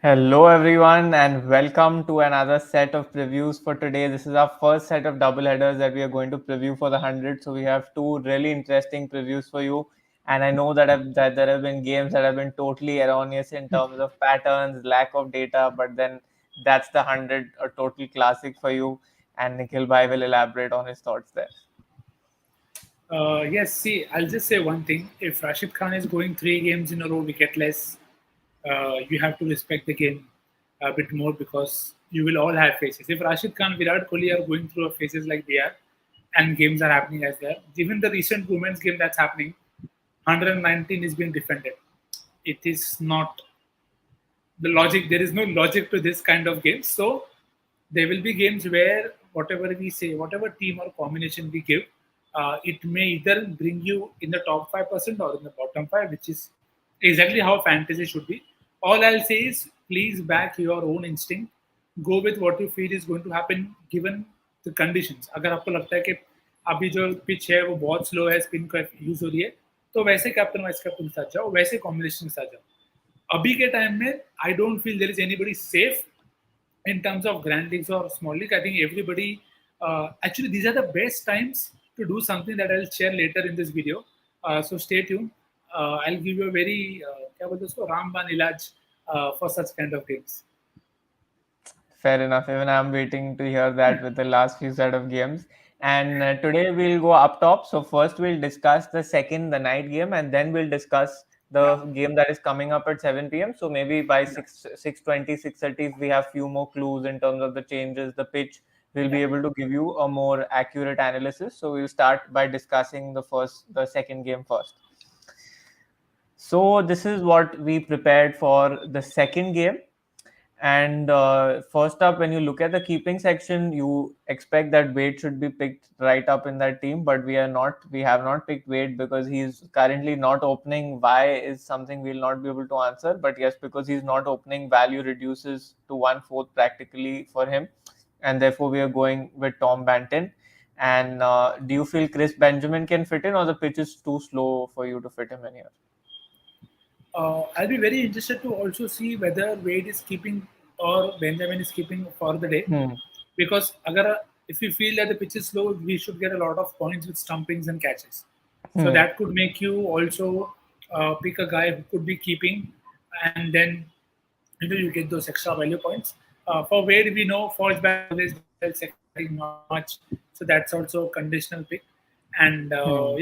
Hello, everyone, and welcome to another set of previews for today. This is our first set of double headers that we are going to preview for the 100. So, we have two really interesting previews for you. And I know that there have been games that have been totally erroneous in terms of patterns, lack of data, but then that's the 100, a total classic for you. And Nikhil Bhai will elaborate on his thoughts there. Yes, see, I'll just say one thing. If Rashid Khan is going 3 games in a row wicketless, you have to respect the game a bit more because you will all have phases. If Rashid Khan, Virat Kohli are going through phases like they are, and games are happening as they are, even the recent women's game that's happening, 119 is being defended. It is not the logic. There is no logic to this kind of games. So there will be games where whatever we say, whatever team or combination we give, it may either bring you in the top 5% or in the bottom five, which is exactly how fantasy should be. All I'll say is please back your own instinct. Go with what you feel is going to happen given the conditions. अगर आपको लगता है कि अभी जो pitch है वो बहुत स्लो है, स्पिन का यूज हो रही है, तो वैसे कैप्टन वाइस कैप्टन के साथ जाओ, वैसे कॉम्बिनेशन के साथ जाओ. अभी के टाइम में I don't feel there is anybody safe in terms of grand leagues or small league. I think everybody, actually, these are the best times to do something that I'll share later in this video. So stay tuned. I'll give you a very, क्या बोलते हैं उसको, रामबान इलाज for such kind of games. Fair enough. Even I'm waiting to hear that with the last few set of games. And today we'll go up top. So first we'll discuss the night game, and then we'll discuss the game that is coming up at 7 p.m. So maybe by 6:20, 6:30, if we have few more clues in terms of the changes, the pitch, we'll be able to give you a more accurate analysis. So we'll start by discussing the second game first. So this is what we prepared for the second game. And first up, when you look at the keeping section, you expect that Wade should be picked right up in that team, but we are not. We have not picked Wade because he's currently not opening. Why is something we'll not be able to answer. But yes, because he's not opening, value reduces to 1/4 practically for him, and therefore we are going with Tom Banton. And do you feel Chris Benjamin can fit in, or the pitch is too slow for you to fit him in here? I'll be very interested to also see whether Wade is keeping or Benjamin is keeping for the day. Because if we feel that the pitch is slow, we should get a lot of points with stumpings and catches. So that could make you also pick a guy who could be keeping, and then you get those extra value points. For Wade, we know falls back always not much, so that's also a conditional pick. And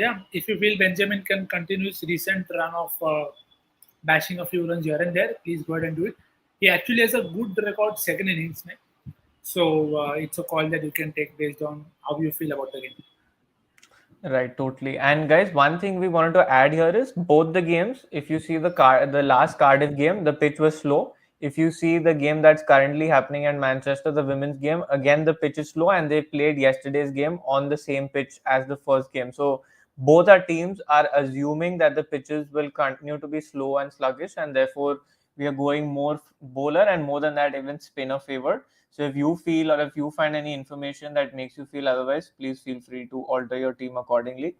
yeah, if you feel Benjamin can continue his recent run of bashing a few runs here and there, please go ahead and do it. He actually has a good record second innings, so it's a call that you can take based on how you feel about the game. Right, totally. And guys, one thing we wanted to add here is both the games. If you see the last Cardiff game, the pitch was slow. If you see the game that's currently happening at Manchester, the women's game, again the pitch is slow, and they played yesterday's game on the same pitch as the first game. So both our teams are assuming that the pitches will continue to be slow and sluggish, and therefore we are going more bowler and more than that, even spinner favored. So if you feel or if you find any information that makes you feel otherwise, please feel free to alter your team accordingly.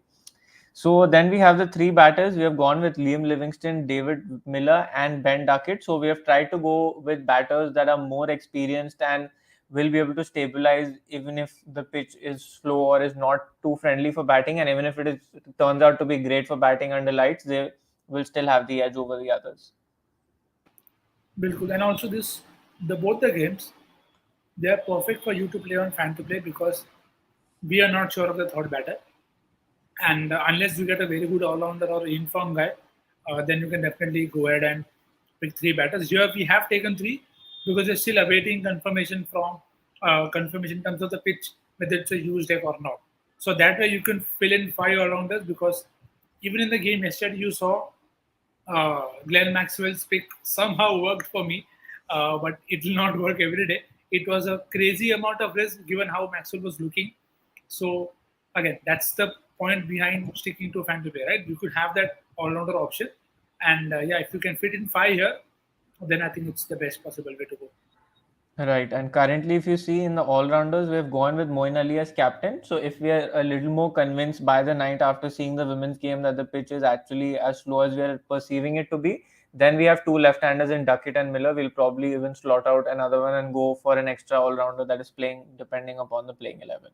So then we have the three batters. We have gone with Liam Livingston, David Miller, and Ben Duckett. So we have tried to go with batters that are more experienced and will be able to stabilize even if the pitch is slow or is not too friendly for batting. And even if it turns out to be great for batting under lights, they will still have the edge over the others. Bilkul. And also both the games, they are perfect for you to play on Fan2Play because we are not sure of the third batter. And unless you get a very good all-rounder or informed guy, then you can definitely go ahead and pick three batters. Here we have taken three because we're still awaiting confirmation in terms of the pitch, whether it's a huge deck or not. So that way you can fill in five all-rounders because even in the game yesterday you saw Glenn Maxwell's pick somehow worked for me, but it will not work every day. It was a crazy amount of risk given how Maxwell was looking. So again, that's the point behind sticking to Fan2Play, right? You could have that all-rounder option, and yeah, if you can fit in five here, then I think it's the best possible way to go. Right, and currently, if you see in the all-rounders, we have gone with Moeen Ali as captain. So if we are a little more convinced by the night after seeing the women's game that the pitch is actually as slow as we are perceiving it to be, Then we have two left-handers in Duckett and Miller. We'll probably even slot out another one and go for an extra all-rounder that is playing depending upon the playing 11.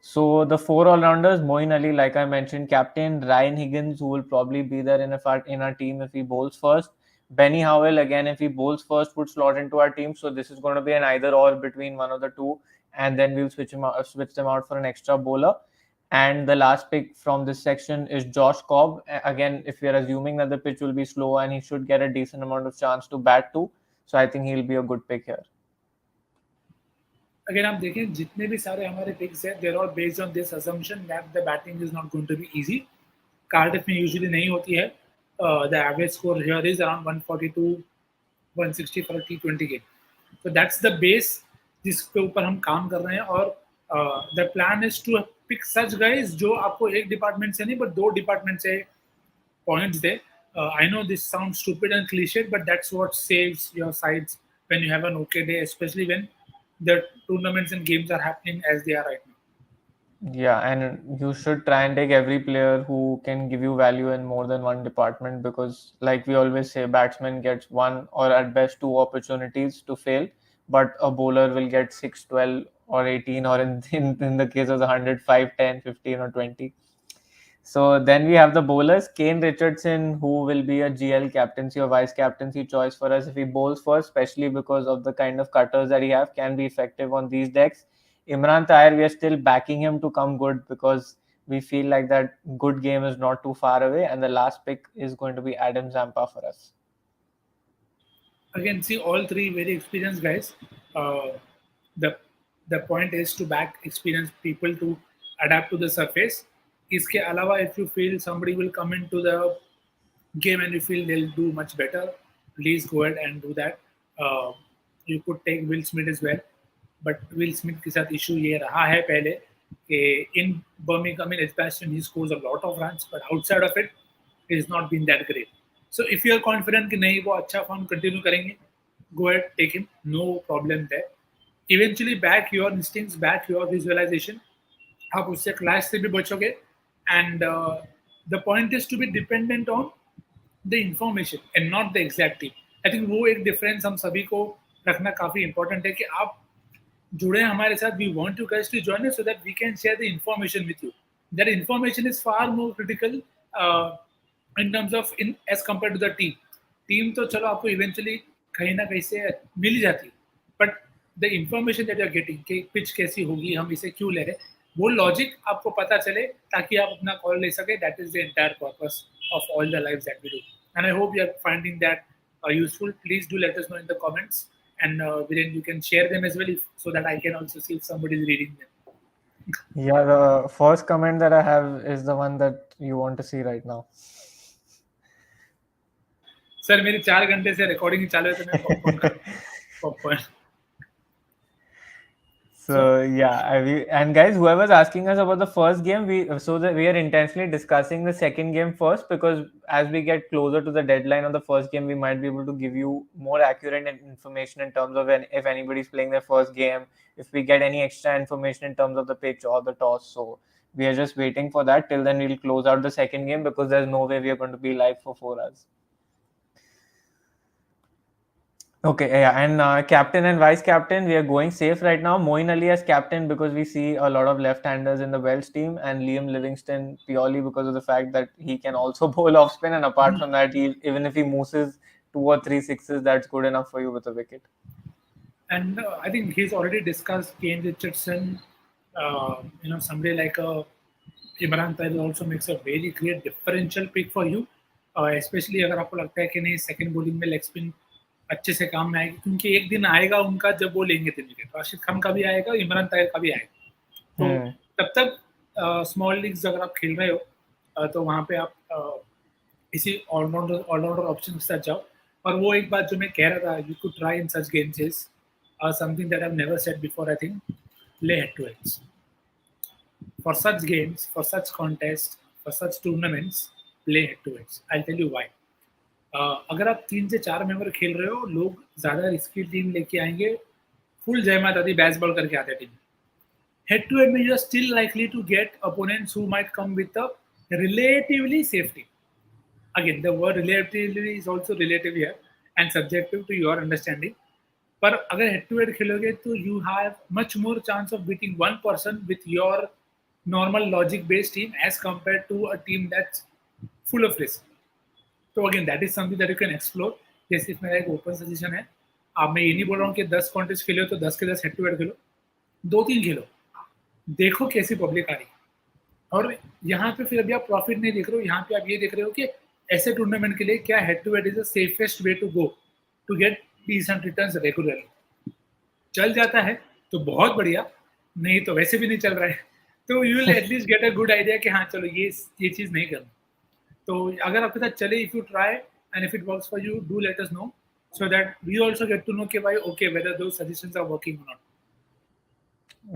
So the four all-rounders, Moeen Ali, like I mentioned, captain, Ryan Higgins, who will probably be there in our team if he bowls first. Benny Howell, again, if he bowls first, would slot into our team. So this is going to be an either or between one of the two, and then we'll switch them out for an extra bowler. And the last pick from this section is Josh Cobb. Again, if we are assuming that the pitch will be slow and he should get a decent amount of chance to bat too, so I think he'll be a good pick here. Again, आप देखें जितने भी सारे हमारे picks हैं, they're all based on this assumption that the batting is not going to be easy. Cardiff में usually नहीं होती है. The average score here is around 142, 160 for a T20 game. So that's the base जिसके ऊपर हम काम कर रहे हैं और the plan is to pick such guys जो आपको एक डिपार्टमेंट से नहीं but दो डिपार्टमेंट से points they. I know this sounds stupid and cliched, but that's what saves your sides when you have an okay day, especially when the tournaments and games are happening as they are right now. Yeah, and you should try and take every player who can give you value in more than one department because, like we always say, batsman gets one or at best two opportunities to fail, but a bowler will get 6, 12, or 18, or in the case of the 100, 5, 10, 15, or 20. So then we have the bowlers, Kane Richardson, who will be a GL captaincy or vice captaincy choice for us if he bowls first, especially because of the kind of cutters that he have, can be effective on these decks. Imran Tahir, we are still backing him to come good because we feel like that good game is not too far away, and the last pick is going to be Adam Zampa for us. Again, see all three very experienced guys. The point is to back experienced people to adapt to the surface. इसके अलावा if you feel somebody will come into the game and you feel they'll do much better, please go ahead and do that. You could take Will Smith as well, but Will Smith के साथ issue ये रहा है पहले कि in Birmingham in Edgbaston he scores a lot of runs, but outside of it, he's not been that great. So if you are confident कि नहीं वो अच्छा form continue करेंगे, go ahead, take him, no problem there. Eventually back your instincts, back your visualization. आप उससे clash से भी बचोगे, and the point is to be dependent on the information and not the exact team. I think वो एक difference हम सभी को रखना काफी important है कि आप जुड़े हमारे साथ. We want you guys to join us so that we can share the information with you. That information is far more critical in terms of as compared to the team. Team तो चलो आपको eventually कहीं ना कहीं से मिल ही जाती है, but the information that you are getting कि pitch कैसी होगी, हम इसे क्यों ले रहे हैं, वो लॉजिक आपको पता चले ताकि आप अपना कॉल ले सके. That is the entire purpose of all the lives that we do, and I hope you are finding that useful. Please do let us know in the comments, and Viren, you can share them as well so that I can also see if somebody is reading them. Yeah, the first comment that I have is the one that you want to see right now. Sir मेरी 4 घंटे से recording चालू है तो मैं popcorn. So yeah, and guys, whoever's asking us about the first game, we are intentionally discussing the second game first because as we get closer to the deadline of the first game, we might be able to give you more accurate information in terms of if anybody's playing their first game, if we get any extra information in terms of the pitch or the toss. So we are just waiting for that. Till then, we'll close out the second game because there's no way we are going to be live for 4 hours. Okay, yeah, and captain and vice captain, we are going safe right now. Moeen Ali as captain because we see a lot of left-handers in the Welsh team, and Liam Livingston purely because of the fact that he can also bowl off spin, and apart from that, even if he mooses 2 or 3 sixes, that's good enough for you with a wicket. And I think he's already discussed Kane Richardson. Somebody like Imran Tahir also makes a very great differential pick for you, especially अगर आपको लगता है कि नहीं second bowling में leg spin अच्छे से काम में आएगी, क्योंकि एक दिन आएगा उनका जब वो लेंगे 3 विकेट. राशिद खान का भी आएगा, इमरान ताहिर का भी आएगा. तो तब तक स्मॉल लीग्स अगर आप खेल रहे हो तो वहाँ पे आप इसी ऑलराउंडर ऑप्शन के साथ जाओ. और वो एक बात जो मैं कह रहा था, you could try in such games is something that I have never said before. I think play head two heads for such games, for such contests, for such tournaments. Play head to heads. I'll tell you why. अगर आप 3 से 4 member खेल रहे हो, लोग ज़्यादा risky team लेके आएंगे, फुल जय माता दी बैस बॉल करके आते टीम. हेड टू हेड में you are still likely to get opponents who might come with a relatively safe team. again, the word relatively is also relative here and subjective to your understanding. पर अगर head to head खेलोगे तो you have much more chance of beating one person with your normal logic based team as compare to a team that's full of risk. तो again that is something that you can explore. जैसे मेरा एक open suggestion है, आप मैं ये नहीं बोल रहा हूँ कि 10 कॉन्टेस्ट खेलो तो 10 के 10 हेड टू हेड खेलो, 2-3 खेलो, देखो कैसी पब्लिक आ रही है. और यहाँ पे फिर अभी आप प्रॉफिट नहीं देख रहे हो, यहाँ पे आप ये देख रहे हो कि ऐसे टूर्नामेंट के लिए क्या head to head is the safest way to go to get decent returns regularly. चल जाता है तो बहुत बढ़िया, नहीं तो वैसे भी नहीं चल रहा है तो you will at least get a good idea कि हाँ चलो ये चीज़ नहीं करना. तो अगर आपके साथ चले, if you try and if it works for you, do let us know so that we also get to know whether those suggestions are working or not.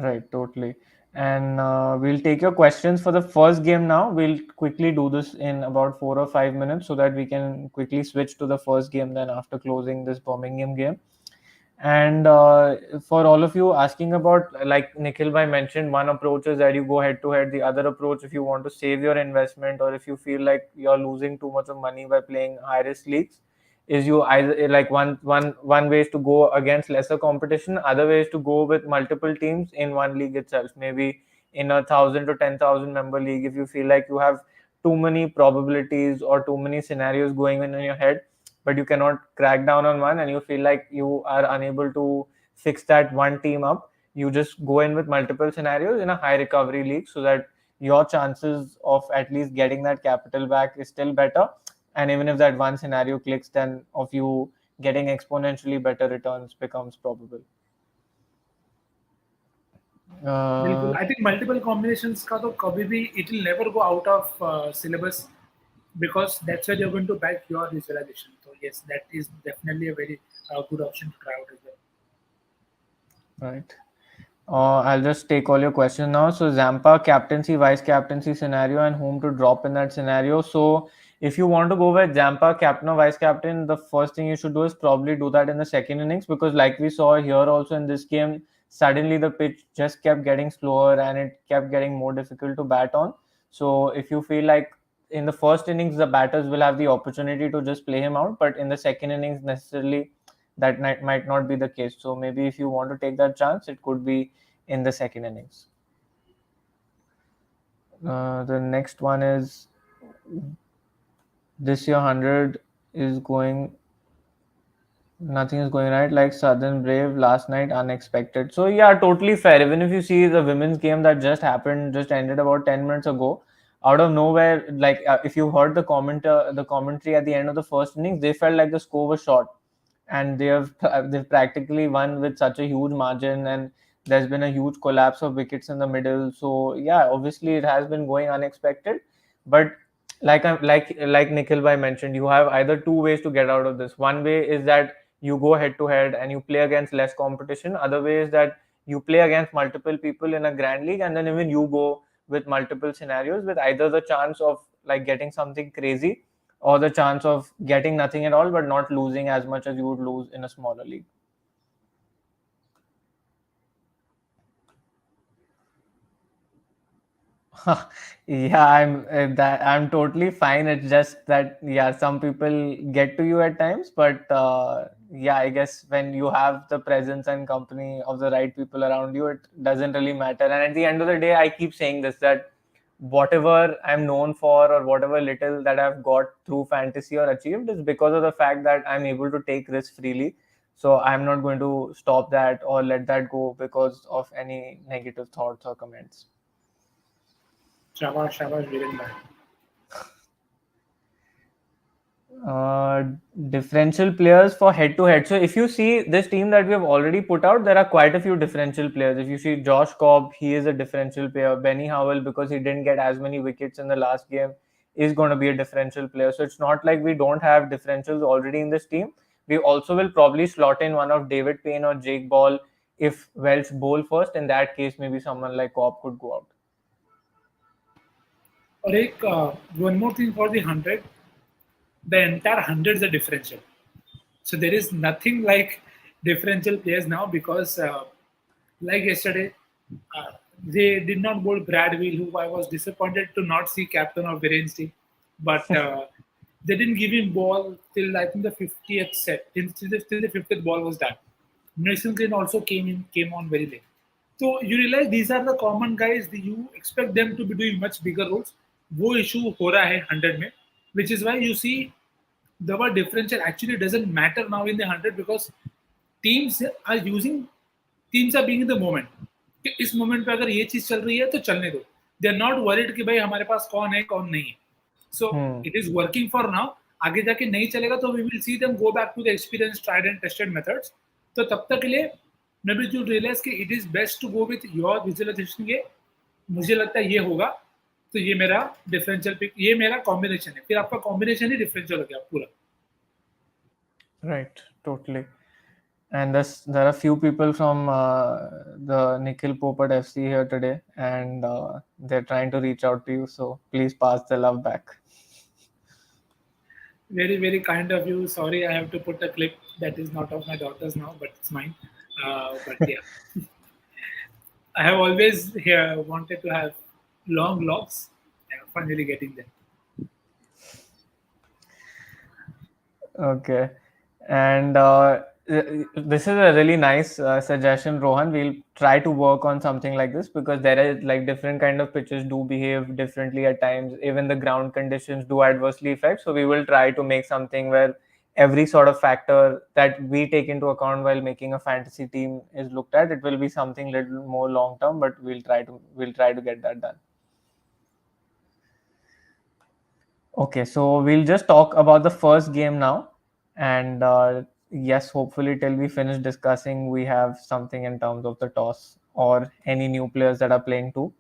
Right, totally. And we'll take your questions for the first game now. We'll quickly do this in about 4 or 5 minutes so that we can quickly switch to the first game then after closing this Birmingham game. And for all of you asking about, like Nikhil bhai mentioned, one approach is that you go head to head. The other approach, if you want to save your investment or if you feel like you're losing too much of money by playing high risk leagues, is you either like one way is to go against lesser competition. Other way is to go with multiple teams in one league itself. Maybe in a 1,000 to 10,000 member league, if you feel like you have too many probabilities or too many scenarios going in your head, but you cannot crack down on one and you feel like you are unable to fix that one team up, you just go in with multiple scenarios in a high recovery league so that your chances of at least getting that capital back is still better. And even if that one scenario clicks, then of you getting exponentially better returns becomes probable. बिल्कुल, I think multiple combinations का तो कभी भी it will never go out of syllabus because that's where you're going to back your visualization. So yes, that is definitely a very good option to try out as well. Right. I'll just take all your questions now. So Zampa captaincy, vice captaincy scenario, and whom to drop in that scenario. So if you want to go with Zampa captain or vice captain, the first thing you should do is probably do that in the second innings, because like we saw here also in this game, suddenly the pitch just kept getting slower and it kept getting more difficult to bat on. So if you feel like in the first innings the batters will have the opportunity to just play him out, but in the second innings necessarily that might not be the case. So maybe if you want to take that chance, it could be in the second innings. The next one is this year 100 is going, nothing is going right, like Southern Brave last night, unexpected. So yeah, totally fair. Even if you see the women's game that just ended about 10 minutes ago, out of nowhere, like if you heard the commentary at the end of the first innings, they felt like the score was short, and they've practically won with such a huge margin, and there's been a huge collapse of wickets in the middle. So yeah, obviously it has been going unexpected, but like Nikhil bhai mentioned, you have either two ways to get out of this. One way is that you go head to head and you play against less competition. Other way is that you play against multiple people in a grand league, and then even you go with multiple scenarios with either the chance of like getting something crazy or the chance of getting nothing at all but not losing as much as you would lose in a smaller league. Yeah, I'm totally fine. It's just that yeah, some people get to you at times, but yeah, I guess when you have the presence and company of the right people around you, it doesn't really matter. And at the end of the day, I keep saying this, that whatever I'm known for or whatever little that I've got through fantasy or achieved is because of the fact that I'm able to take risks freely. So I'm not going to stop that or let that go because of any negative thoughts or comments. Shabash, Viren bhai. Differential players for head to head. So if you see this team that we have already put out, there are quite a few differential players. If you see Josh Cobb, he is a differential player. Benny Howell, because he didn't get as many wickets in the last game, is going to be a differential player. So it's not like we don't have differentials already in this team. We also will probably slot in one of David Payne or Jake Ball if Welch bowl first. In that case, maybe someone like Cobb could go out. और एक one more thing for the 100, the entire 100 is a differential. So there is nothing like differential players now because like yesterday, they did not bowl Brad Wheel, who I was disappointed to not see captain of Viren's team. But They didn't give him ball till I think the 50th set. Till the 50th ball was done. Mason Green also came on very late. So you realize these are the common guys. You expect them to be doing much bigger roles. वो issue हो रहा है 100 में, which is why you see the word differential actually doesn't matter now in the 100 because teams are using teams are being in the moment कि इस moment पे अगर ये चीज चल रही है तो चलने दो. दे आर नॉट वरीड कि भाई हमारे पास कौन है कौन नहीं है. So it is working for now. आगे जाके नहीं चलेगा तो we will see them go back to the experience tried and tested methods. तो तब तक के लिए मे बी यू रियलाइज कि it is best to go with your visualisation. ये मुझे लगता है ये होगा. तो ये मेरा डिफरेंशियल पिक, ये मेरा कॉम्बिनेशन है. फिर आपका कॉम्बिनेशन ही डिफरेंशियल हो गया पूरा. Right, totally. And there are few people from the Nikhil Popat FC here today, and they're trying to reach out to you. So please pass the love back. Very, very kind of you. Sorry, I have to put a clip that is not of my daughters now, but it's mine. But yeah, I have always wanted to have long locks. Finally getting them. Okay. And this is a really nice suggestion, Rohan. We'll try to work on something like this because there is like different kind of pitches do behave differently at times. Even the ground conditions do adversely affect. So we will try to make something where every sort of factor that we take into account while making a fantasy team is looked at. It will be something little more long term, but we'll try to get that done. Okay, so we'll just talk about the first game now. And yes, hopefully, till we finish discussing, we have something in terms of the toss or any new players that are playing too.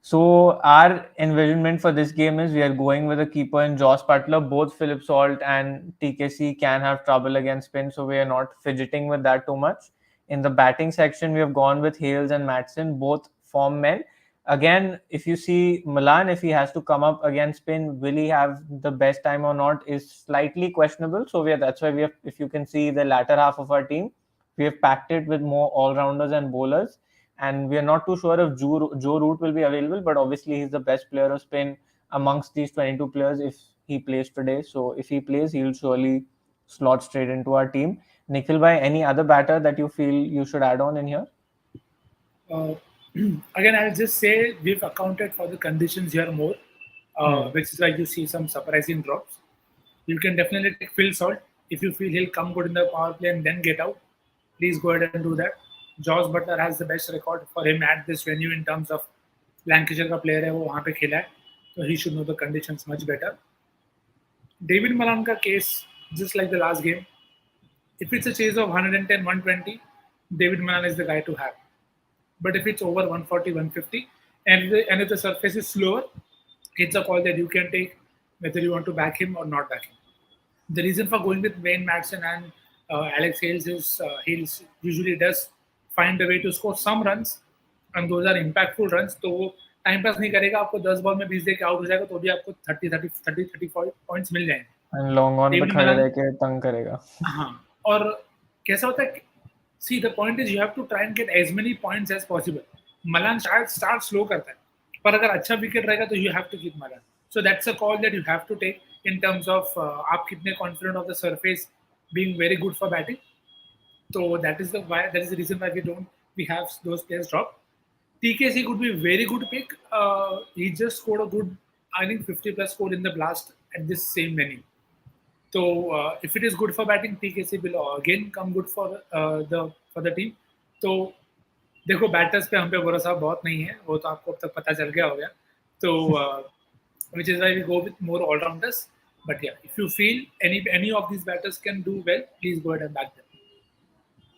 So, our envisionment for this game is we are going with a keeper in Josh Butler. Both Philip Salt and TKC can have trouble against spin, so we are not fidgeting with that too much. In the batting section, we have gone with Hales and Matson, both form men. Again, if you see Milan, if he has to come up against spin, will he have the best time or not is slightly questionable. So that's why we have, if you can see the latter half of our team, we have packed it with more all-rounders and bowlers. And we are not too sure if Joe Root will be available, but obviously he's the best player of spin amongst these 22 players if he plays today. So if he plays, he'll surely slot straight into our team. Nikhil bhai, any other batter that you feel you should add on in here? Again, I'll just say we've accounted for the conditions here more, which is why you see some surprising drops. You can definitely take Phil Salt if you feel he'll come good in the power play and then get out. Please go ahead and do that. Josh Butler has the best record for him at this venue in terms of Lancashire का player है वो वहाँ पे खेला है, so he should know the conditions much better. David Malan का case, just like the last game, if it's a chase of 110, 120, David Malan is the guy to have. But if it's over 140, 150, and if the surface is slower, it's a call that you can take whether you want to back him or not back him. The reason for going with Wayne Madsen and Alex Hales is Hales usually does find a way to score some runs, and those are impactful runs. तो वो time pass नहीं करेगा, आपको 10 ball में 20 दे के out हो जाएगा तो भी आपको 30 पॉइंट्स मिल जाएंगे. And long on पे खड़े रह के तंग करेगा. हाँ, और कैसा होता है? See, the point is you have to try and get as many points as possible. Malan शायद start slow करता है, पर अगर अच्छा विकेट रहेगा तो you have to keep Malan. So that's a call that you have to take in terms of आप कितने confident of the surface being very good for batting. So that is the reason why we have those players drop. TKC could be a very good pick. He just scored a good, I think 50 plus score in the blast at this same venue. So if it is good for batting, TKC will again come good for the team. तो देखो batters पे हम पे भरोसा बहुत नहीं है, वो तो आपको अब तक पता चल गया होगा. तो which is why we go with more all-rounders. But yeah, if you feel any of these batters can do well, please go ahead and back them.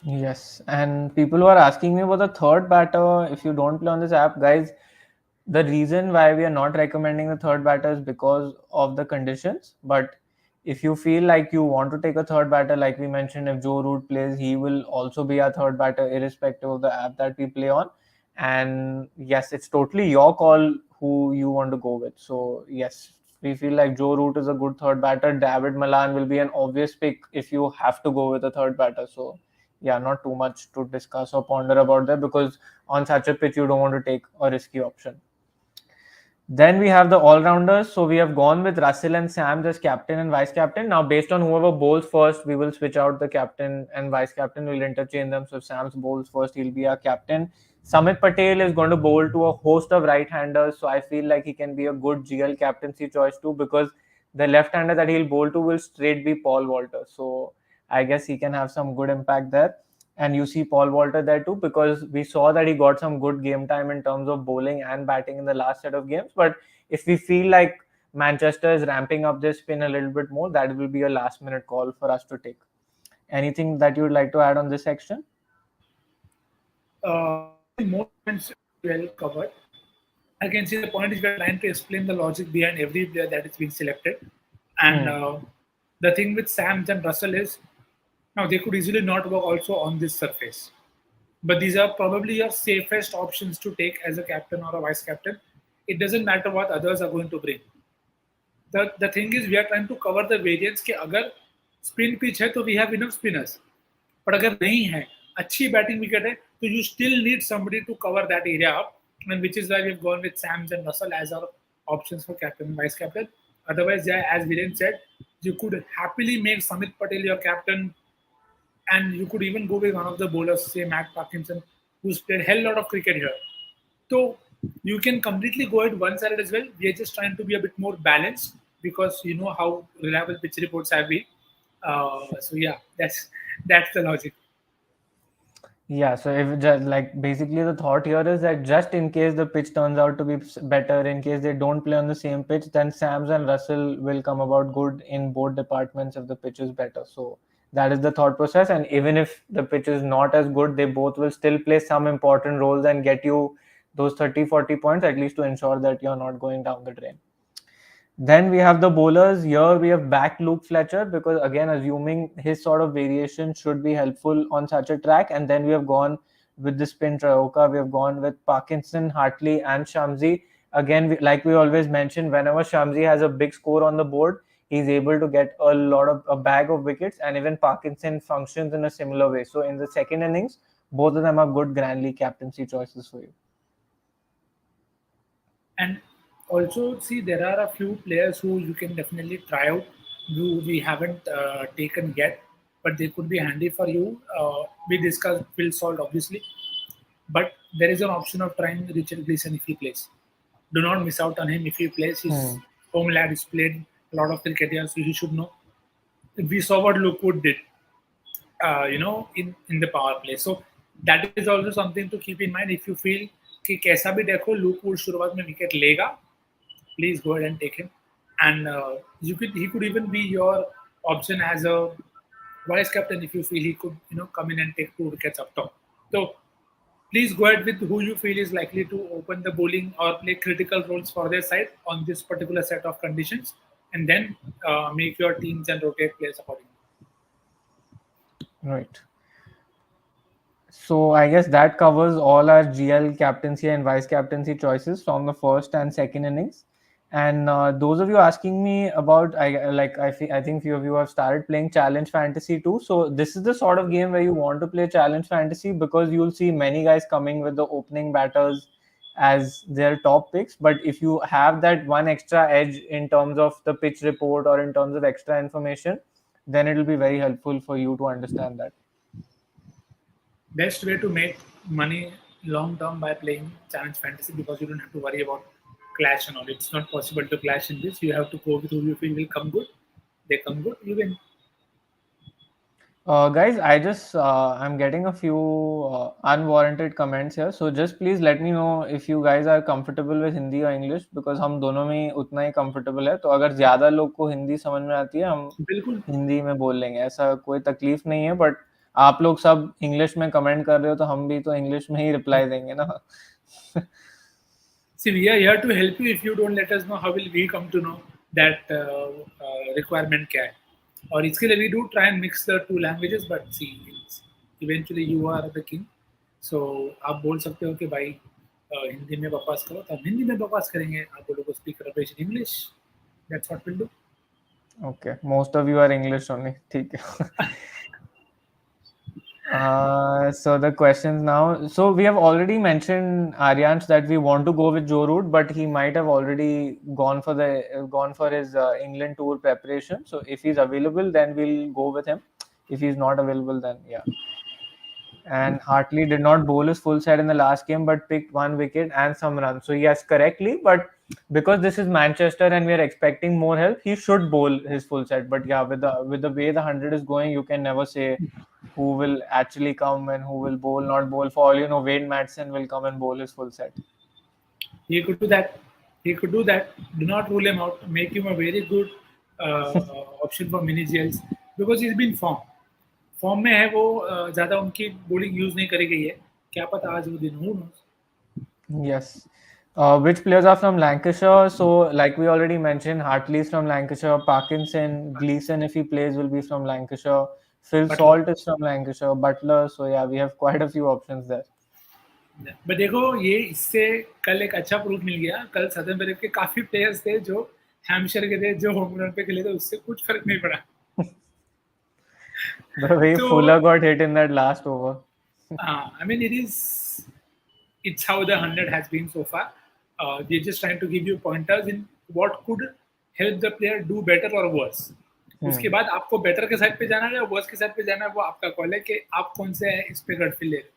Yes, and people who are asking me about the third batter, if you don't play on this app, guys, the reason why we are not recommending the third batter is because of the conditions. But if you feel like you want to take a third batter, like we mentioned, if Joe Root plays, he will also be our third batter, irrespective of the app that we play on. And yes, it's totally your call who you want to go with. So yes, we feel like Joe Root is a good third batter. David Malan will be an obvious pick if you have to go with a third batter. So yeah, not too much to discuss or ponder about that because on such a pitch, you don't want to take a risky option. Then we have the all-rounders. So we have gone with Russell and Sam as captain and vice captain. Now, based on whoever bowls first, we will switch out the captain and vice captain. We'll interchange them. So if Sam's bowls first, he'll be our captain. Samit Patel is going to bowl to a host of right-handers. So I feel like he can be a good GL captaincy choice too, because the left-hander that he'll bowl to will straight be Paul Walter. So I guess he can have some good impact there. And you see Paul Walter there too, because we saw that he got some good game time in terms of bowling and batting in the last set of games. But if we feel like Manchester is ramping up their spin a little bit more, that will be a last minute call for us to take. Anything that you would like to add on this section? I think most points are well covered. I can see the point is we are trying to explain the logic behind every player that is being selected. And Hmm. the thing with Sams and Russell is now they could easily not work also on this surface. But these are probably your safest options to take as a captain or a vice captain. It doesn't matter what others are going to bring. The thing is we are trying to cover the variance कि अगर spin pitch है तो we have enough spinners पर अगर नहीं है अच्छी batting wicket है तो you still need somebody to cover that area up and which is why we've gone with Sams and Russell as our options for captain and vice captain. Otherwise, yeah, as Viren said, you could happily make Samit Patel your captain and you could even go with one of the bowlers, say Matt Parkinson, who's played hell lot of cricket here. So you can completely go at one side as well. We are just trying to be a bit more balanced because you know how reliable pitch reports have been. So yeah, that's the logic. Yeah, so if just like basically the thought here is that just in case the pitch turns out to be better, in case they don't play on the same pitch, then Sams and Russell will come about good in both departments if the pitch is better. So that is the thought process. And even if the pitch is not as good, they both will still play some important roles and get you those 30-40 points at least to ensure that you're not going down the drain. Then we have the bowlers. Here we have back Luke Fletcher because again, assuming his sort of variation should be helpful on such a track. And then we have gone with the spin Traoka. We have gone with Parkinson, Hartley, and Shamsi. Again, like we always mention, whenever Shamsi has a big score on the board, he's able to get a bag of wickets, and even Parkinson functions in a similar way. So in the second innings, both of them are good Grand League captaincy choices for you. And also, see, there are a few players who you can definitely try out, who we haven't taken yet, but they could be handy for you. We discussed Phil Salt, obviously, but there is an option of trying Richard Gleason if he plays. Do not miss out on him if he plays. His Hmm. home lad has played a lot of cricket here, so he should know. We saw what Lookwood did, in the power play. So that is also something to keep in mind. If you feel कि कैसा भी देखो Lookwood शुरुआत में wicket लेगा, please go ahead and take him. And he could even be your option as a vice captain if you feel he could come in and take 2 wickets up top. So please go ahead with who you feel is likely to open the bowling or play critical roles for their side on this particular set of conditions, and then make your teams and rotate players accordingly. Right. So I guess that covers all our GL captaincy and vice captaincy choices from the first and second innings. And those of you asking me about, I think few of you have started playing Challenge Fantasy too. So this is the sort of game where you want to play Challenge Fantasy because you'll see many guys coming with the opening batters as their top picks. But if you have that one extra edge in terms of the pitch report or in terms of extra information, then it will be very helpful for you to understand that. Best way to make money long term by playing challenge fantasy because you don't have to worry about clash and all. It's not possible to clash in this. You have to go with who you feel will come good. They come good, you win. Guys, I'm getting a few unwarranted comments here. So just please let me know if you guys are comfortable with Hindi or English because हम दोनों में उतना ही comfortable है. तो अगर ज़्यादा लोग को हिंदी समझ में आती है, हम बिल्कुल. हिंदी में बोल लेंगे. ऐसा कोई तकलीफ नहीं है. बट आप लोग सब इंग्लिश में कमेंट कर रहे हो तो हम भी तो इंग्लिश में ही रिप्लाई देंगे ना. See, we are here to help you. If you don't let us know, how will we come to know that requirement क्या है? और इसके लिए we do try and mix the two languages, but see, eventually you are the king. So आप बोल सकते हो कि भाई हिंदी में बकवास करो तो हम हिंदी में बकवास करेंगे. आप बोलोगे speak in English. That's what we'll do. Okay, most of you are English only. ठीक है. So the questions now. So we have already mentioned Aryansh that we want to go with Joe Root, but he might have already gone for his England tour preparation. So if he's available, then we'll go with him. If he's not available, then yeah. And Hartley did not bowl his full set in the last game, but picked one wicket and some runs. So yes, correctly. But because this is Manchester and we are expecting more help, he should bowl his full set. But yeah, with the way the 100 is going, you can never say who will actually come and who will bowl, not bowl. For all you know, Wayne Madsen will come and bowl his full set. He could do that. He could do that. Do not rule him out. Make him a very good option for mini GLs because he's been form. Form में है वो ज्यादा उनकी bowling use नहीं करी गई है क्या पता आज वो दिन हो Yes. Which players are from Lancashire? So, like we already mentioned, Hartley is from Lancashire. Parkinson, Gleeson, if he plays, will be from Lancashire. Phil Butler. Salt is from Lancashire. Butler. So yeah, we have quite a few options there. But देखो ये इससे कल एक अच्छा proof मिल गया कल southern brave के काफी प्लेयर्स थे जो हैम्पशायर के थे जो होम ग्राउंड पे खेले थे उससे कुछ फर्क नहीं पड़ा The way Fuller got hit in that last over. I mean it's how the 100 has been so far. We're just trying to give you pointers in what could help the player do better or worse. उसके बाद आपको better के side पे जाना है या verse के side पे जाना है वो आपका कॉल है कि आप कौन से इस पे गट फील ले रहे हो.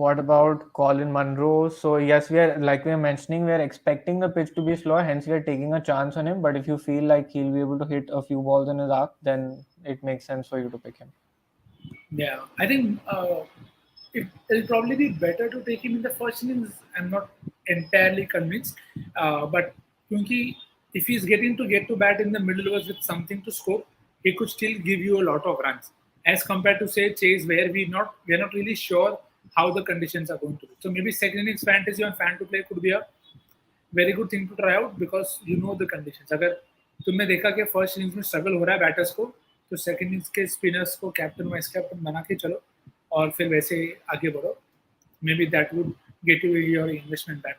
What about Colin Munro? So yes, we are like we are mentioning, we are expecting the pitch to be slow, hence we are taking a chance on him. But if you feel like he'll be able to hit a few balls in his arc, then it makes sense for you to pick him. Yeah, I think it'll probably be better to take him in the first innings. I'm not entirely convinced, but क्योंकि if he's getting to get to bat in the middle overs with something to score, he could still give you a lot of runs as compared to say Chase, where we're not really sure how the conditions are going to be. So maybe second innings fantasy on Fan2Play could be a very good thing to try out because you know the conditions. अगर तुमने देखा कि first innings में struggle हो रहा है batters को तो सेकंड इनिंग्स के स्पिनर्स को कैप्टन वाइस कैप्टन बना के चलो और फिर वैसे आगे बढ़ो. Maybe that would get you your investment back.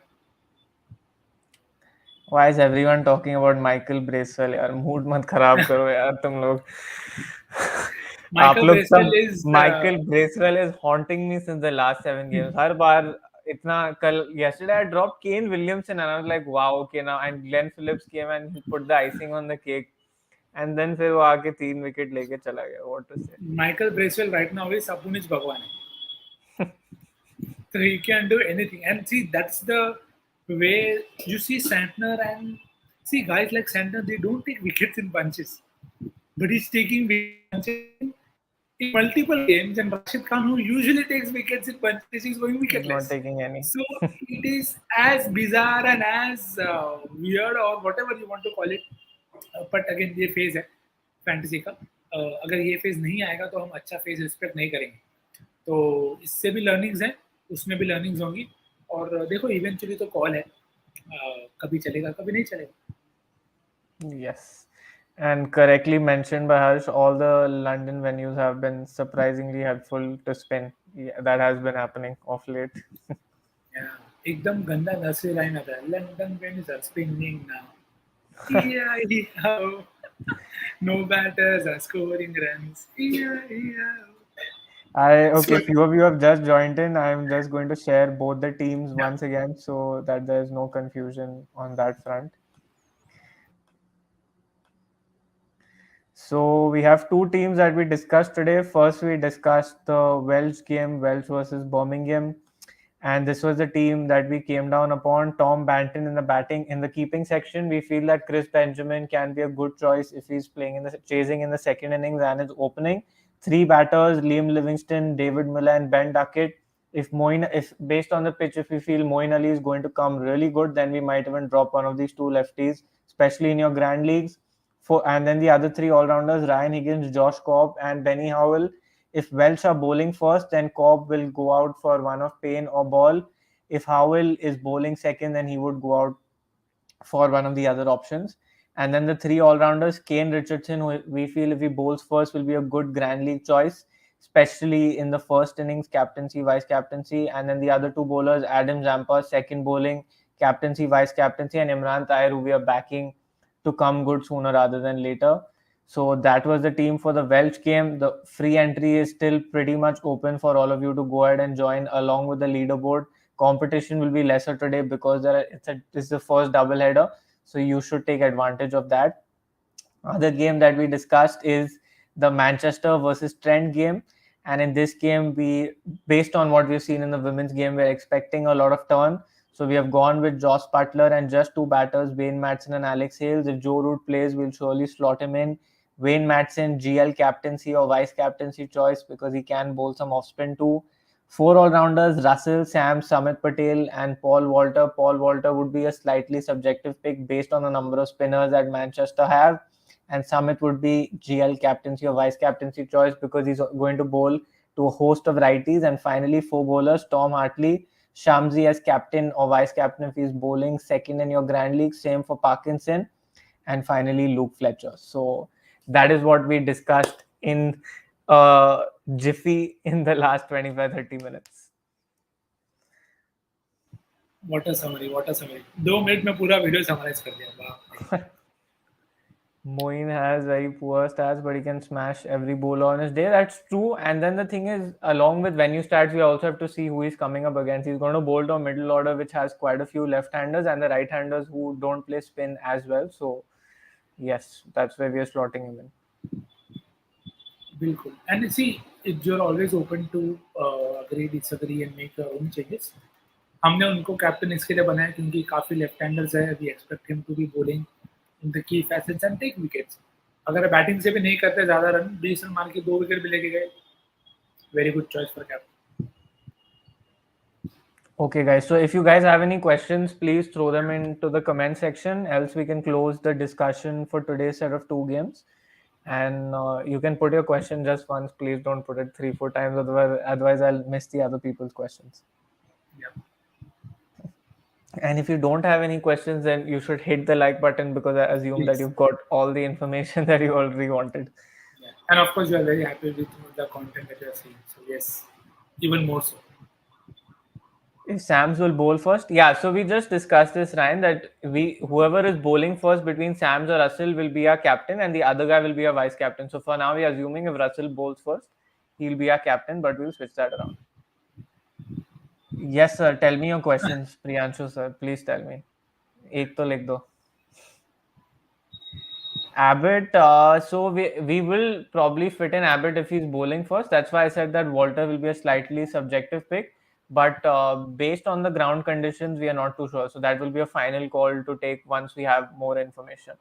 Why is everyone talking about Michael Bracewell? यार मूड मत खराब करो यार तुम लोग. Michael Bracewell is Michael Bracewell is haunting me since the last 7 games. हर बार इतना कल yesterday I dropped Kane Williamson and I was like wow okay now and Glenn Phillips came and he put the icing on the cake and then फिर वो आके 3 wicket लेके चला गया. What to say? Michael Bracewell right now is Sapuni's Bhagwan. So he can do anything. And see, that's the way you see Santner and see guys like Santner, they don't take wickets in bunches. But he's taking wickets in multiple games, and Rashid Khan, who usually takes wickets in bunches, is going wicketless. Not taking any. So it is as bizarre and as weird or whatever you want to call it. But again, ये phase है fantasy का. अगर ये phase नहीं आएगा तो हम अच्छा phase respect नहीं करेंगे. तो इससे भी learnings हैं, उसमें भी learnings होंगी. और देखो eventually तो call है. कभी चलेगा, कभी नहीं चलेगा. Yes. And correctly mentioned by Harsh, all the London venues have been surprisingly helpful to spin. Yeah, that has been happening of late. Yeah, एकदम गंदा नर्सरी लाइन आता है. London venues are spinning now. Yeah. No batters are scoring runs. Yeah. Okay, few of you have just joined in. I'm just going to share both the teams once again so that there's no confusion on that front. So we have two teams that we discussed today. First, we discussed the Welsh game, Welsh versus Birmingham. And this was the team that we came down upon. Tom Banton in the batting. In the keeping section, we feel that Chris Benjamin can be a good choice if he's playing chasing in the second innings and is opening. Three batters: Liam Livingston, David Miller, and Ben Duckett. If based on the pitch, if we feel Moeen Ali is going to come really good, then we might even drop one of these two lefties, especially in your grand leagues. And then the other three all-rounders: Ryan Higgins, Josh Cobb, and Benny Howell. If Welsh are bowling first, then Cobb will go out for one of Payne or Ball. If Howell is bowling second, then he would go out for one of the other options. And then the three all-rounders, Kane Richardson, who we feel if he bowls first will be a good Grand League choice, especially in the first innings, captaincy, vice-captaincy. And then the other two bowlers, Adam Zampa, second bowling, captaincy, vice-captaincy, and Imran Tahir, who we are backing to come good sooner rather than later. So that was the team for the Welsh game. The free entry is still pretty much open for all of you to go ahead and join along with the leaderboard. Competition will be lesser today because it's the first double header, so you should take advantage of that. Other game that we discussed is the Manchester versus Trent game. And in this game, based on what we've seen in the women's game, we're expecting a lot of turn. So we have gone with Joss Butler and just two batters, Wayne Madsen and Alex Hales. If Joe Root plays, we'll surely slot him in. Wayne Madsen, GL captaincy or vice captaincy choice because he can bowl some off spin too. Four all rounders: Russell, Sam, Samit Patel, and Paul Walter. Paul Walter would be a slightly subjective pick based on the number of spinners that Manchester have, and Samit would be GL captaincy or vice captaincy choice because he's going to bowl to a host of righties. And finally, four bowlers: Tom Hartley, Shamsi as captain or vice captain if he's bowling second in your Grand League. Same for Parkinson, and finally Luke Fletcher. So that is what we discussed in jiffy in the last 25-30 minutes. What a summary, what a summary. 2 minute में पूरा video summarise कर दिया, बाप रे. Moin has very poor stats, but he can smash every bowler on his day. That's true. And then the thing is, along with venue stats, we also have to see who he's coming up against. He's going to bowl to a middle order, which has quite a few left-handers and the right-handers who don't play spin as well. So, yes, that's where we are slotting him in. बिल्कुल. And see, you're always open to agree, disagree and make your own changes. हमने उनको captain इसके लिए बनाया क्योंकि काफी left handers है. We expect him to be bowling in the key facets and take wickets. अगर बैटिंग से भी नहीं करते ज्यादा रन, 20 रन मार के 2 विकेट भी लेके गए, very good choice for captain. Okay, guys. So if you guys have any questions, please throw them into the comment section. Else we can close the discussion for today's set of 2 games. And you can put your question just once. Please don't put it 3-4 times. Otherwise I'll miss the other people's questions. Yeah. And if you don't have any questions, then you should hit the like button because I assume that you've got all the information that you already wanted. Yeah. And of course, you are very happy with the content that you are seeing. So yes, even more so. If Sams will bowl first, yeah. So we just discussed this, Ryan, that whoever is bowling first between Sams or Russell will be our captain, and the other guy will be a vice captain. So for now, we're assuming if Russell bowls first, he'll be our captain, but we'll switch that around. Yes, sir. Tell me your questions, Priyanshu, sir. Please tell me. एक तो लिख दो. Abbott, so we will probably fit in Abbott if he's bowling first. That's why I said that Walter will be a slightly subjective pick. But based on the ground conditions, we are not too sure. So that will be a final call to take once we have more information.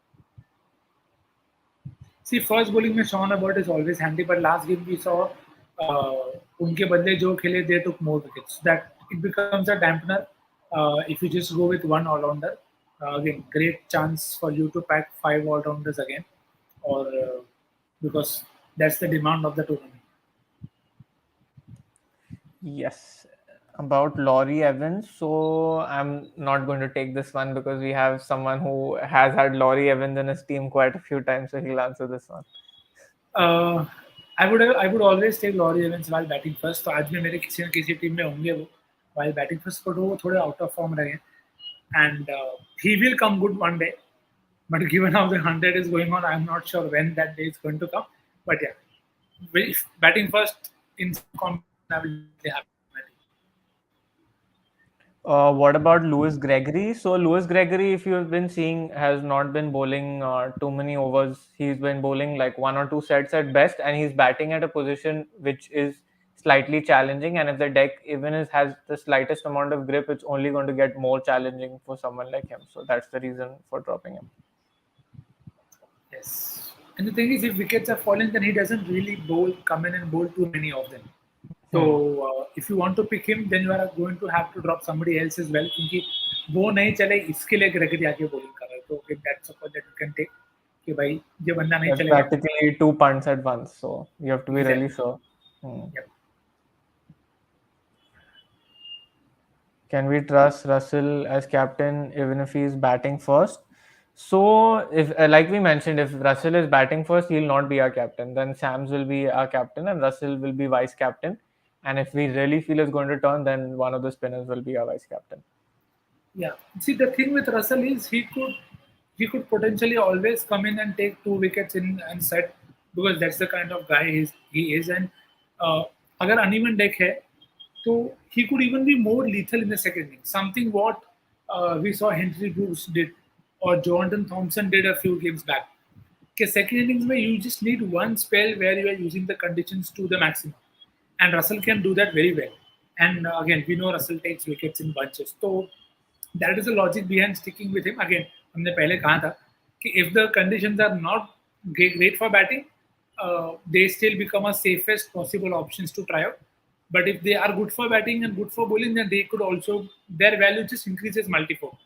See, first bowling में Sean Abbott is always handy, but last game we saw उनके बदले जो खेले, they took more wickets. That it becomes a dampener if you just go with one all-rounder. Again, great chance for you to pack 5 all-rounders again, or because that's the demand of the tournament. Yes. About Laurie Evans, so I'm not going to take this one because we have someone who has had Laurie Evans in his team quite a few times, so he'll answer this one. I would always take Laurie Evans while batting first. तो आज भी मेरे किसी न किसी team में होंगे वो while batting first, but वो थोड़े out of form रहे, and he will come good one day. But given how the 100 is going on, I'm not sure when that day is going to come. But yeah, if batting first in some combination, I will be happy. What about Lewis Gregory? So Lewis Gregory, if you've been seeing, has not been bowling too many overs. He's been bowling like 1 or 2 sets at best, and he's batting at a position which is slightly challenging. And if the deck even has the slightest amount of grip, it's only going to get more challenging for someone like him. So that's the reason for dropping him. Yes. And the thing is, if wickets are falling, then he doesn't really come in and bowl too many of them. So if you want to pick him, then you are going to have to drop somebody else as well. क्योंकि वो नहीं चले, इसके लिए Gregory आके bowling कर रहा है. तो that's a call that you can take. कि भाई ये बंदा नहीं चलेगा. Practically 2 punts at once, so you have to be really sure. Yep. Can we trust Russell as captain even if he's batting first? So, if like we mentioned, if Russell is batting first, he'll not be our captain. Then Sams will be our captain and Russell will be vice captain. And if we really feel it's going to turn, then one of the spinners will be our vice captain. Yeah. See, the thing with Russell is he could he could potentially always come in and take 2 wickets in and set, because that's the kind of guy he is. And uh, अगर uneven deck है, so he could even be more lethal in the second innings. Something what we saw Henry Bruce did or Jordan Thompson did a few games back. Okay, second innings where you just need one spell where you are using the conditions to the maximum, and Russell can do that very well. And again, we know Russell takes wickets in bunches, so that is the logic behind sticking with him. Again, हमने पहले कहा था कि if the conditions are not great for batting, they still become a safest possible options to try out. But if they are good for batting and good for bowling, then they could also, their value just increases multifold.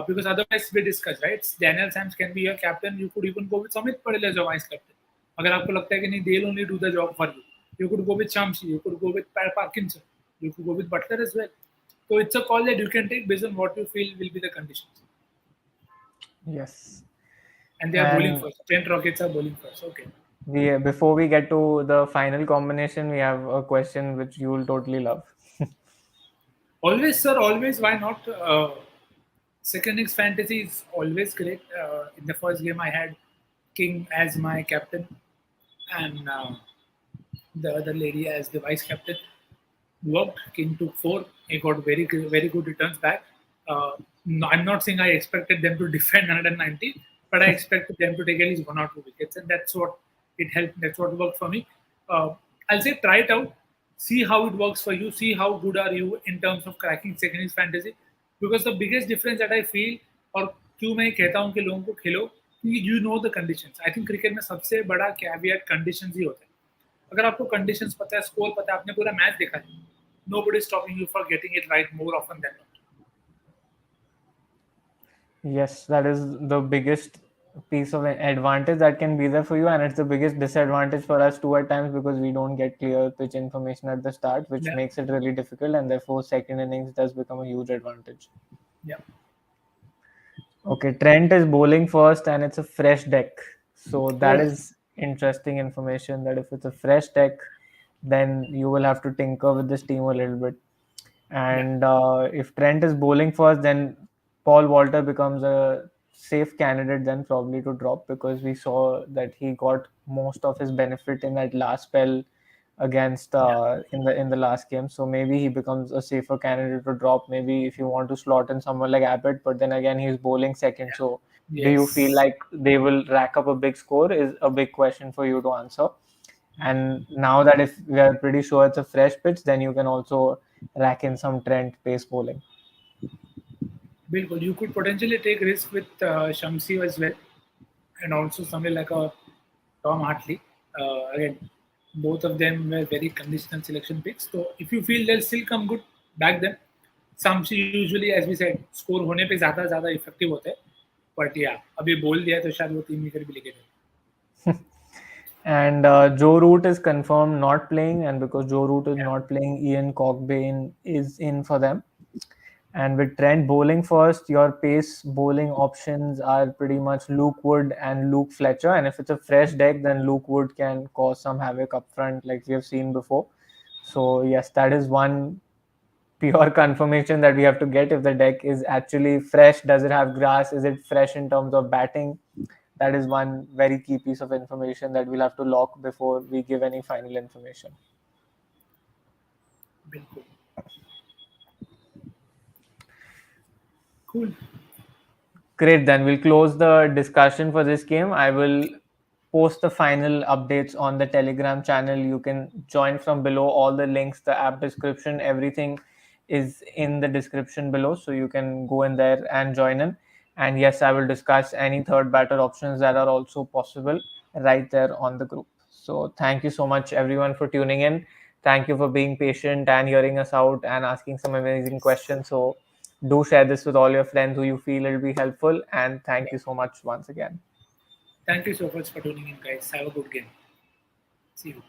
Because otherwise we discussed, right? Daniel Sams can be your captain. You could even go with Samit Padel as a vice captain. अगर आपको लगता है कि नहीं, they'll only do the job for you. You could go with Shamsi. You could go with Parkinson. You could go with Butler as well. So it's a call that you can take based on what you feel will be the conditions. Yes. And they are bowling And first. 10 Rockets are bowling first. Okay. before we get to the final combination, we have a question which you will totally love. Always, sir. Always. Why not? Second innings fantasy is always great. In the first game, I had King as my captain, and the other lady as the vice captain. Worked. King took 4. He got very good returns back. No, I'm not saying I expected them to defend 190, but I expected them to take at least 1 or 2 wickets, and that's what it helped. That's what worked for me. I'll say try it out, see how it works for you, see how good are you in terms of cracking second innings fantasy. Because the biggest difference that I feel, और क्यों मैं कहता हूँ कि लोगों को खेलो, you know the conditions. I think cricket में सबसे बड़ा कैवियट conditions ही होता है. अगर आपको कंडीशंस पता है, स्कोर पता है, आपने पूरा मैच देखा है, nobody is stopping you for getting it right more often than not. Yes, that is the biggest piece of advantage that can be there for you, and it's the biggest disadvantage for us too at times, because we don't get clear pitch information at the start, which Yeah. makes it really difficult, and therefore second innings does become a huge advantage. Yeah. Okay, Trent is bowling first and it's a fresh deck. So that Oh, is interesting information, that if it's a fresh deck, then you will have to tinker with this team a little bit. yeah. And if Trent is bowling first, then Paul Walter becomes a safe candidate then probably to drop, because we saw that he got most of his benefit in that last spell against in the last game. So maybe he becomes a safer candidate to drop. Maybe if you want to slot in someone like Abbott, but then again he's bowling second. So do you feel Yes. like they will rack up a big score is a big question for you to answer. And now that if we are pretty sure it's a fresh pitch, then you can also rack in some Trent pace bowling. Bilkul. You could potentially take risk with Shamsi as well, and also somebody like a Tom Hartley. Again, both of them were very conditional selection picks. So if you feel they'll still come good, back them. Shamsi usually, as we said, score होने पे ज़्यादा effective होते हैं. But yeah, अभी बोल दिया तो शायद वो 3 विकेट भी लेके जाए. And Joe Root is confirmed not playing, and because Joe Root is not playing, Ian Cockbain is in for them. And with Trent bowling first, your pace bowling options are pretty much Luke Wood and Luke Fletcher. And if it's a fresh deck, then Luke Wood can cause some havoc up front, like we have seen before. So yes, that is one pure confirmation that we have to get. If the deck is actually fresh, does it have grass? Is it fresh in terms of batting? That is one very key piece of information that we'll have to lock before we give any final information. बिल्कुल. Cool. Great, then we'll close the discussion for this game. I will post the final updates on the Telegram channel. You can join from below. All the links, the app description, everything is in the description below. So you can go in there and join in. And yes, I will discuss any third batter options that are also possible right there on the group. So thank you so much, everyone, for tuning in. Thank you for being patient and hearing us out and asking some amazing questions. So do share this with all your friends who you feel it'll be helpful. And thank you so much once again. Thank you so much for tuning in, guys. Have a good game. See you.